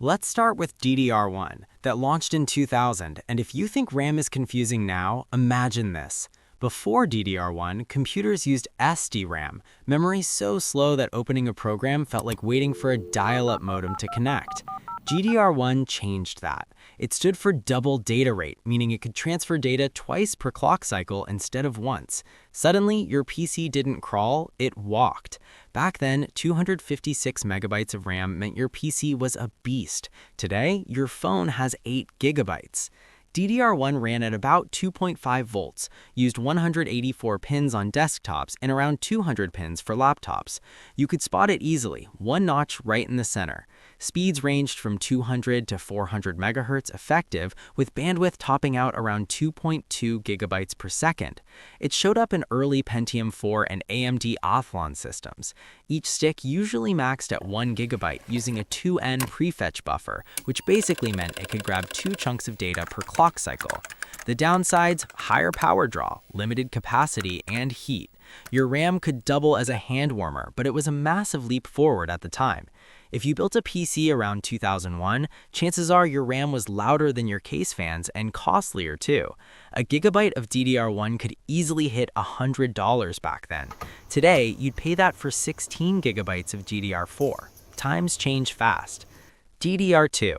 Let's start with DDR1, that launched in 2000, and if you think RAM is confusing now, imagine this. Before DDR1, computers used SD-RAM, memory so slow that opening a program felt like waiting for a dial-up modem to connect. DDR1 changed that. It stood for double data rate, meaning it could transfer data twice per clock cycle instead of once. Suddenly, your PC didn't crawl, it walked. Back then, 256 megabytes of RAM meant your PC was a beast. Today, your phone has 8 gigabytes. DDR1 ran at about 2.5 volts, used 184 pins on desktops and around 200 pins for laptops. You could spot it easily, one notch right in the center. Speeds ranged from 200 to 400 megahertz effective, with bandwidth topping out around 2.2 gigabytes per second. It showed up in early Pentium 4 and AMD Athlon systems. Each stick usually maxed at 1 gigabyte using a 2N prefetch buffer, which basically meant it could grab 2 chunks of data per clock cycle. The downsides: higher power draw, limited capacity, and heat. Your RAM could double as a hand warmer, but it was a massive leap forward at the time. If you built a PC around 2001, chances are your RAM was louder than your case fans and costlier too. A gigabyte of DDR1 could easily hit $100 back then. Today, you'd pay that for 16 gigabytes of DDR4. Times change fast. DDR2.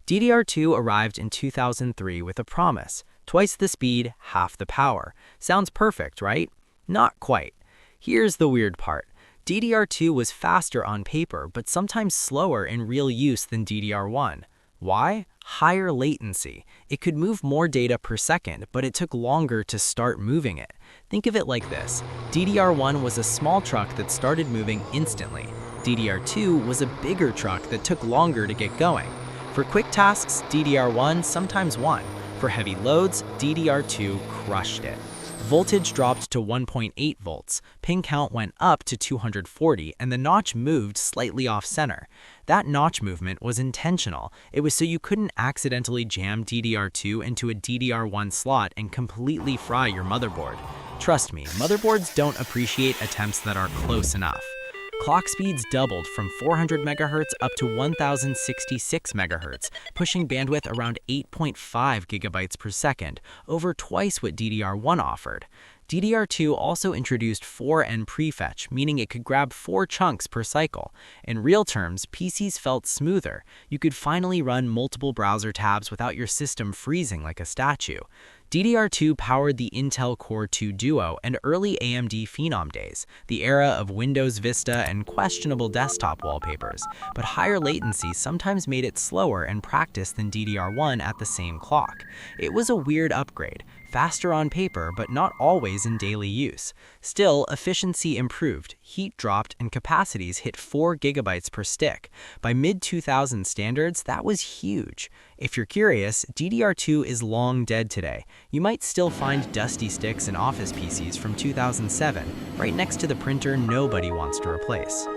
DDR2 arrived in 2003 with a promise: twice the speed, half the power. Sounds perfect, right? Not quite. Here's the weird part. DDR2 was faster on paper, but sometimes slower in real use than DDR1. Why? Higher latency. It could move more data per second, but it took longer to start moving it. Think of it like this. DDR1 was a small truck that started moving instantly. DDR2 was a bigger truck that took longer to get going. For quick tasks, DDR1 sometimes won. For heavy loads, DDR2 crushed it. Voltage dropped to 1.8 volts, pin count went up to 240, and the notch moved slightly off-center. That notch movement was intentional. It was so you couldn't accidentally jam DDR2 into a DDR1 slot and completely fry your motherboard. Trust me, motherboards don't appreciate attempts that are close enough. Clock speeds doubled from 400 MHz up to 1066 MHz, pushing bandwidth around 8.5 gigabytes per second, over twice what DDR1 offered. DDR2 also introduced 4N prefetch, meaning it could grab 4 chunks per cycle. In real terms, PCs felt smoother. You could finally run multiple browser tabs without your system freezing like a statue. DDR2 powered the Intel Core 2 Duo and early AMD Phenom days, the era of Windows Vista and questionable desktop wallpapers, but higher latency sometimes made it slower in practice than DDR1 at the same clock. It was a weird upgrade, faster on paper but not always in daily use. Still, efficiency improved, heat dropped, and capacities hit 4 gigabytes per stick. By mid-2000 standards, that was huge. If you're curious, DDR2 is long dead today. You might still find dusty sticks in office PCs from 2007, right next to the printer nobody wants to replace.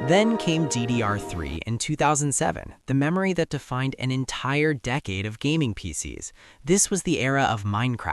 Then came DDR3 in 2007, the memory that defined an entire decade of gaming PCs. This was the era of Minecraft.